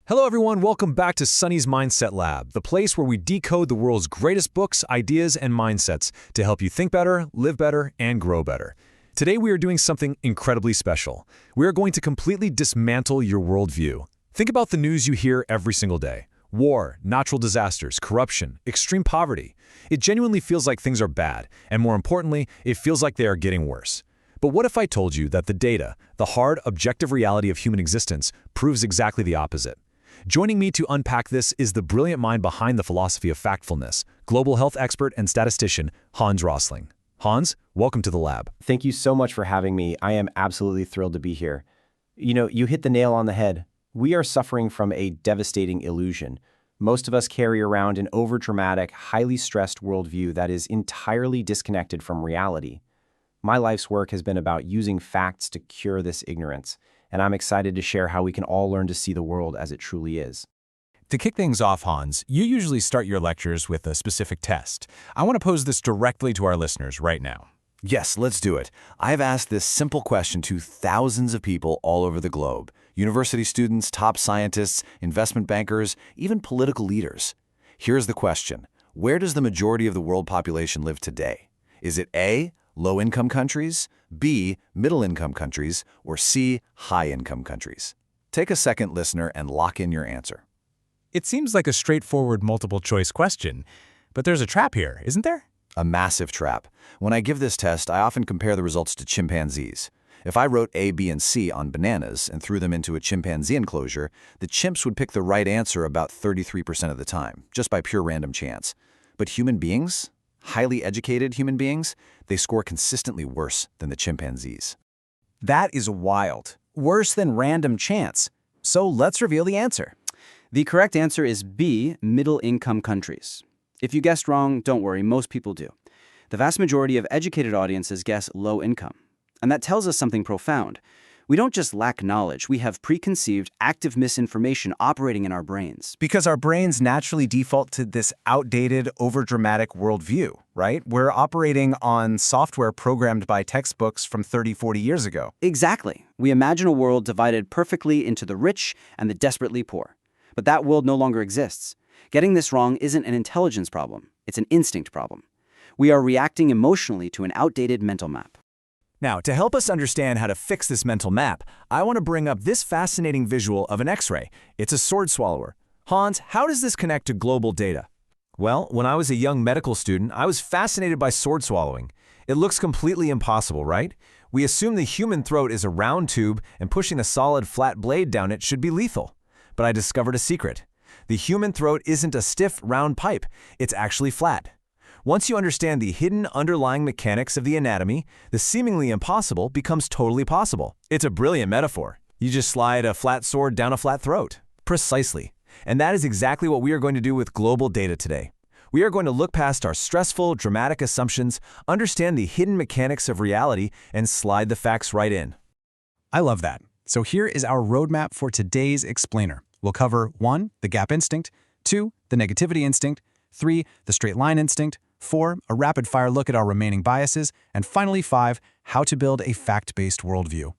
Hello everyone, welcome back to Sunny's Mindset Lab, the place where we decode the world's greatest books, ideas, and mindsets to help you think better, live better, and grow better. Today we are doing something incredibly special. We are going to completely dismantle your worldview. Think about the news you hear every single day. War, natural disasters, corruption, extreme poverty. It genuinely feels like things are bad, and more importantly, it feels like they are getting worse. But what if I told you that the data, the hard, objective reality of human existence, proves exactly the opposite? Joining me to unpack this is the brilliant mind behind the philosophy of factfulness, global health expert and statistician, Hans Rosling. Hans, welcome to the lab. Thank you so much for having me. I am absolutely thrilled to be here. You hit the nail on the head. We are suffering from a devastating illusion. Most of us carry around an overdramatic, highly stressed worldview that is entirely disconnected from reality. My life's work has been about using facts to cure this ignorance, and I'm excited to share how we can all learn to see the world as it truly is. To kick things off, Hans, you usually start your lectures with a specific test. I want to pose this directly to our listeners right now. Yes, let's do it. I've asked this simple question to thousands of people all over the globe. University students, top scientists, investment bankers, even political leaders. Here's the question. Where does the majority of the world population live today? Is it A, low-income countries, B, middle-income countries, or C, high-income countries? Take a second, listener, and lock in your answer. It seems like a straightforward multiple-choice question, but there's a trap here, isn't there? A massive trap. When I give this test, I often compare the results to chimpanzees. If I wrote A, B, and C on bananas and threw them into a chimpanzee enclosure, the chimps would pick the right answer about 33% of the time, just by pure random chance. But human beings, highly educated human beings, they score consistently worse than the chimpanzees. That is wild. Worse than random chance. So let's reveal the answer. The correct answer is B, middle-income countries. If you guessed wrong, don't worry, most people do. The vast majority of educated audiences guess low income. And that tells us something profound. We don't just lack knowledge, we have preconceived, active misinformation operating in our brains. Because our brains naturally default to this outdated, overdramatic worldview, right? We're operating on software programmed by textbooks from 30, 40 years ago. Exactly. We imagine a world divided perfectly into the rich and the desperately poor. But that world no longer exists. Getting this wrong isn't an intelligence problem, it's an instinct problem. We are reacting emotionally to an outdated mental map. Now, to help us understand how to fix this mental map, I want to bring up this fascinating visual of an X-ray. It's a sword swallower. Hans, how does this connect to global data? Well, when I was a young medical student, I was fascinated by sword swallowing. It looks completely impossible, right? We assume the human throat is a round tube and pushing a solid flat blade down it should be lethal. But I discovered a secret. The human throat isn't a stiff, round pipe. It's actually flat. Once you understand the hidden underlying mechanics of the anatomy, the seemingly impossible becomes totally possible. It's a brilliant metaphor. You just slide a flat sword down a flat throat. Precisely. And that is exactly what we are going to do with global data today. We are going to look past our stressful, dramatic assumptions, understand the hidden mechanics of reality, and slide the facts right in. I love that. So here is our roadmap for today's explainer. We'll cover 1, the gap instinct, 2, the negativity instinct, 3, the straight line instinct, 4, a rapid-fire look at our remaining biases, and finally 5, how to build a fact-based worldview.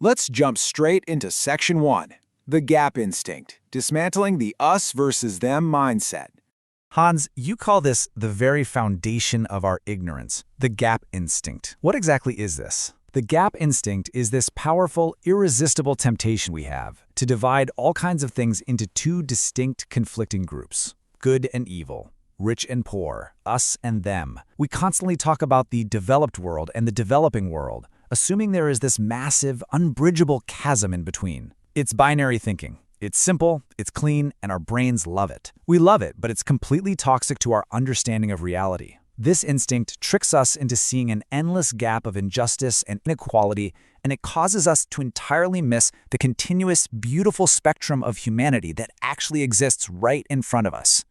Let's jump straight into Section 1, the gap instinct, dismantling the us versus them mindset. Hans, you call this the very foundation of our ignorance, the gap instinct. What exactly is this? The gap instinct is this powerful, irresistible temptation we have to divide all kinds of things into two distinct, conflicting groups, good and evil, rich and poor, us and them. We constantly talk about the developed world and the developing world, assuming there is this massive, unbridgeable chasm in between. It's binary thinking. It's simple, it's clean, and our brains love it. We love it, but it's completely toxic to our understanding of reality. This instinct tricks us into seeing an endless gap of injustice and inequality, and it causes us to entirely miss the continuous, beautiful spectrum of humanity that actually exists right in front of us.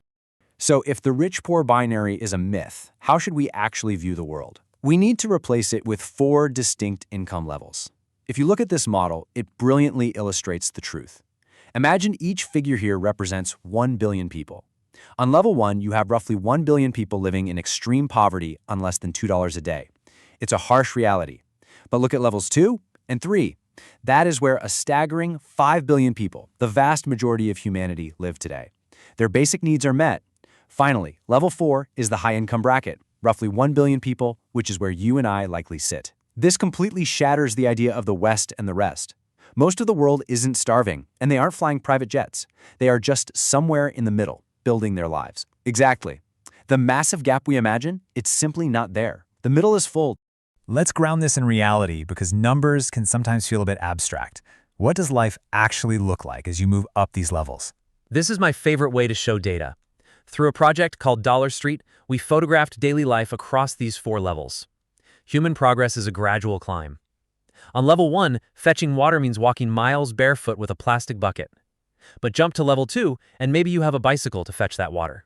So if the rich-poor binary is a myth, how should we actually view the world? We need to replace it with 4 distinct income levels. If you look at this model, it brilliantly illustrates the truth. Imagine each figure here represents 1 billion people. On level 1, you have roughly 1 billion people living in extreme poverty on less than $2 a day. It's a harsh reality. But look at levels 2 and 3. That is where a staggering 5 billion people, the vast majority of humanity, live today. Their basic needs are met. Finally, level 4 is the high-income bracket, roughly 1 billion people, which is where you and I likely sit. This completely shatters the idea of the West and the rest. Most of the world isn't starving, and they aren't flying private jets. They are just somewhere in the middle, building their lives. Exactly. The massive gap we imagine, it's simply not there. The middle is full. Let's ground this in reality because numbers can sometimes feel a bit abstract. What does life actually look like as you move up these levels? This is my favorite way to show data. Through a project called Dollar Street, we photographed daily life across these 4 levels. Human progress is a gradual climb. On level 1, fetching water means walking miles barefoot with a plastic bucket. But jump to level 2, and maybe you have a bicycle to fetch that water.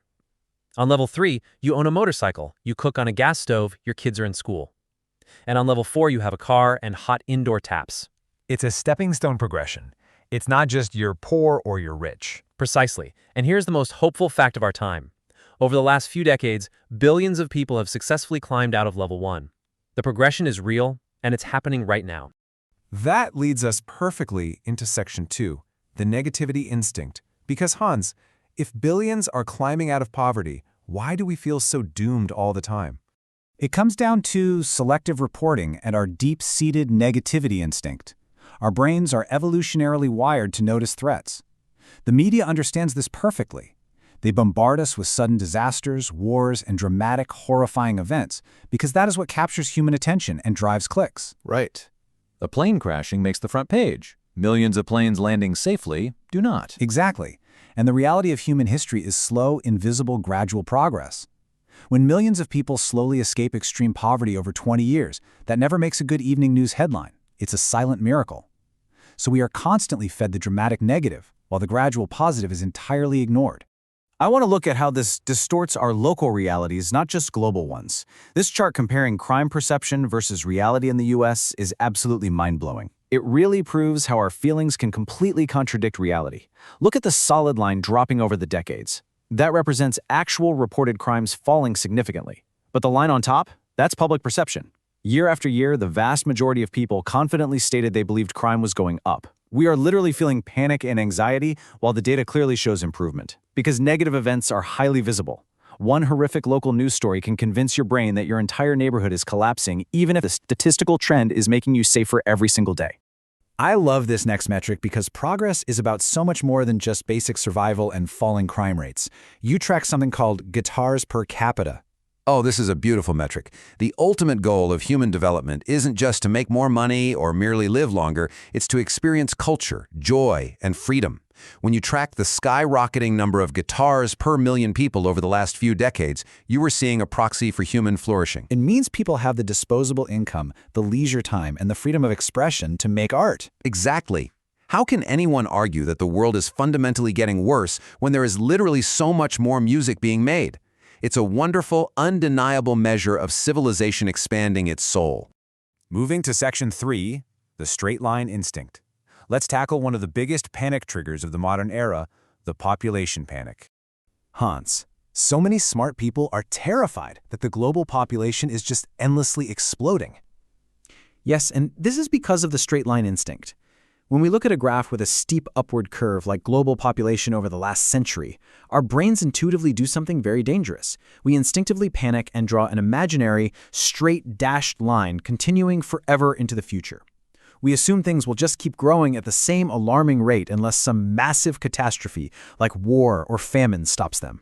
On level 3, you own a motorcycle, you cook on a gas stove, your kids are in school. And on level 4, you have a car and hot indoor taps. It's a stepping stone progression. It's not just you're poor or you're rich. Precisely. And here's the most hopeful fact of our time. Over the last few decades, billions of people have successfully climbed out of level 1. The progression is real, and it's happening right now. That leads us perfectly into Section 2, the negativity instinct. Because Hans, if billions are climbing out of poverty, why do we feel so doomed all the time? It comes down to selective reporting and our deep-seated negativity instinct. Our brains are evolutionarily wired to notice threats. The media understands this perfectly. They bombard us with sudden disasters, wars, and dramatic, horrifying events because that is what captures human attention and drives clicks. Right. A plane crashing makes the front page. Millions of planes landing safely do not. Exactly. And the reality of human history is slow, invisible, gradual progress. When millions of people slowly escape extreme poverty over 20 years, that never makes a good evening news headline. It's a silent miracle. So we are constantly fed the dramatic negative, while the gradual positive is entirely ignored. I want to look at how this distorts our local realities, not just global ones. This chart comparing crime perception versus reality in the US is absolutely mind-blowing. It really proves how our feelings can completely contradict reality. Look at the solid line dropping over the decades. That represents actual reported crimes falling significantly. But the line on top, that's public perception. Year after year, the vast majority of people confidently stated they believed crime was going up. We are literally feeling panic and anxiety while the data clearly shows improvement. Because negative events are highly visible. One horrific local news story can convince your brain that your entire neighborhood is collapsing, even if the statistical trend is making you safer every single day. I love this next metric because progress is about so much more than just basic survival and falling crime rates. You track something called guitars per capita. Oh, this is a beautiful metric. The ultimate goal of human development isn't just to make more money or merely live longer, it's to experience culture, joy, and freedom. When you track the skyrocketing number of guitars per million people over the last few decades, you are seeing a proxy for human flourishing. It means people have the disposable income, the leisure time, and the freedom of expression to make art. Exactly. How can anyone argue that the world is fundamentally getting worse when there is literally so much more music being made? It's a wonderful, undeniable measure of civilization expanding its soul. Moving to Section 3, the straight line instinct. Let's tackle one of the biggest panic triggers of the modern era, the population panic. Hans, so many smart people are terrified that the global population is just endlessly exploding. Yes, and this is because of the straight line instinct. When we look at a graph with a steep upward curve like global population over the last century, our brains intuitively do something very dangerous. We instinctively panic and draw an imaginary, straight dashed line continuing forever into the future. We assume things will just keep growing at the same alarming rate unless some massive catastrophe like war or famine stops them.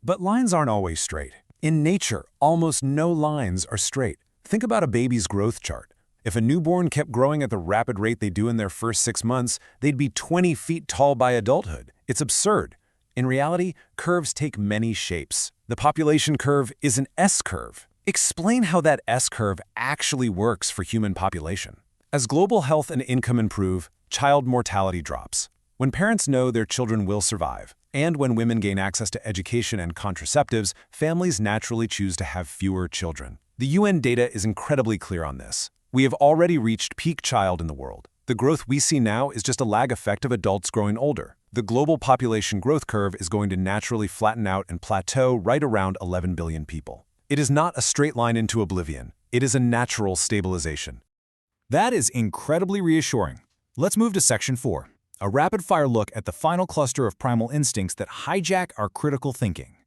But lines aren't always straight. In nature, almost no lines are straight. Think about a baby's growth chart. If a newborn kept growing at the rapid rate they do in their first 6 months, they'd be 20 feet tall by adulthood. It's absurd. In reality, curves take many shapes. The population curve is an S-curve. Explain how that S-curve actually works for human population. As global health and income improve, child mortality drops. When parents know their children will survive, and when women gain access to education and contraceptives, families naturally choose to have fewer children. The UN data is incredibly clear on this. We have already reached peak child in the world. The growth we see now is just a lag effect of adults growing older. The global population growth curve is going to naturally flatten out and plateau right around 11 billion people. It is not a straight line into oblivion. It is a natural stabilization. That is incredibly reassuring. Let's move to Section 4, a rapid-fire look at the final cluster of primal instincts that hijack our critical thinking.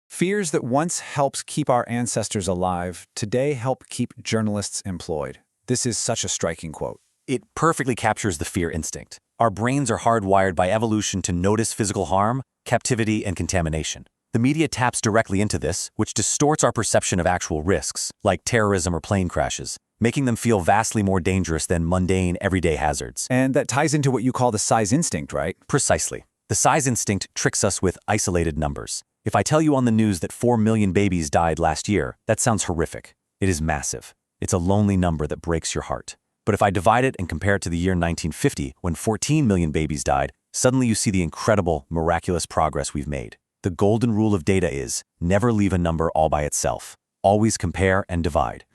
Fears that once helped keep our ancestors alive today help keep journalists employed. This is such a striking quote. It perfectly captures the fear instinct. Our brains are hardwired by evolution to notice physical harm, captivity, and contamination. The media taps directly into this, which distorts our perception of actual risks, like terrorism or plane crashes, making them feel vastly more dangerous than mundane, everyday hazards. And that ties into what you call the size instinct, right? Precisely. The size instinct tricks us with isolated numbers. If I tell you on the news that 4 million babies died last year, that sounds horrific. It is massive. It's a lonely number that breaks your heart. But if I divide it and compare it to the year 1950, when 14 million babies died, suddenly you see the incredible, miraculous progress we've made. The golden rule of data is, never leave a number all by itself. Always compare and divide.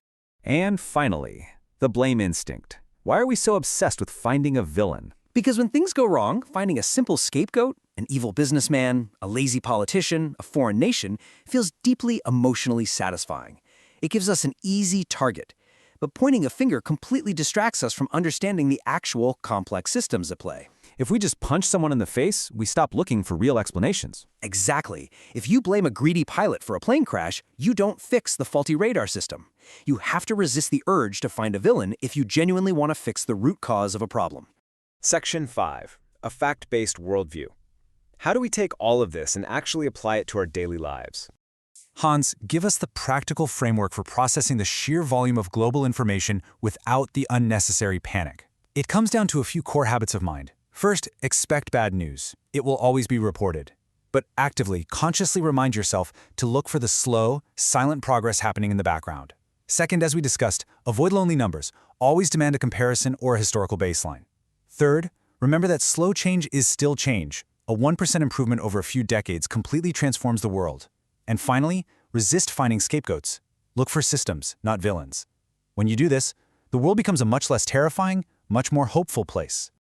And finally, the blame instinct. Why are we so obsessed with finding a villain? Because when things go wrong, finding a simple scapegoat, an evil businessman, a lazy politician, a foreign nation, feels deeply emotionally satisfying. It gives us an easy target. But pointing a finger completely distracts us from understanding the actual complex systems at play. If we just punch someone in the face, we stop looking for real explanations. Exactly. If you blame a greedy pilot for a plane crash, you don't fix the faulty radar system. You have to resist the urge to find a villain if you genuinely want to fix the root cause of a problem. Section 5, a fact-based worldview. How do we take all of this and actually apply it to our daily lives? Hans, give us the practical framework for processing the sheer volume of global information without the unnecessary panic. It comes down to a few core habits of mind. First, expect bad news. It will always be reported. But actively, consciously remind yourself to look for the slow, silent progress happening in the background. Second, as we discussed, avoid lonely numbers. Always demand a comparison or a historical baseline. Third, remember that slow change is still change. A 1% improvement over a few decades completely transforms the world. And finally, resist finding scapegoats. Look for systems, not villains. When you do this, the world becomes a much less terrifying, much more hopeful place.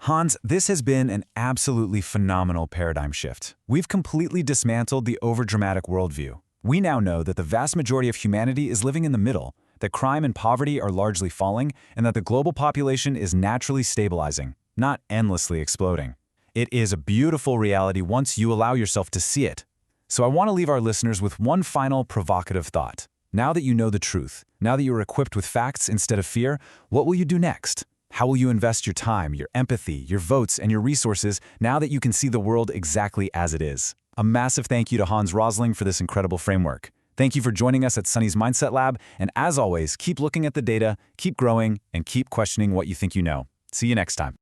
Hans, this has been an absolutely phenomenal paradigm shift. We've completely dismantled the overdramatic worldview. We now know that the vast majority of humanity is living in the middle, that crime and poverty are largely falling, and that the global population is naturally stabilizing, not endlessly exploding. It is a beautiful reality once you allow yourself to see it. So I want to leave our listeners with one final provocative thought. Now that you know the truth, now that you're equipped with facts instead of fear, what will you do next? How will you invest your time, your empathy, your votes, and your resources now that you can see the world exactly as it is? A massive thank you to Hans Rosling for this incredible framework. Thank you for joining us at Sunny's Mindset Lab, and as always, keep looking at the data, keep growing, and keep questioning what you think you know. See you next time.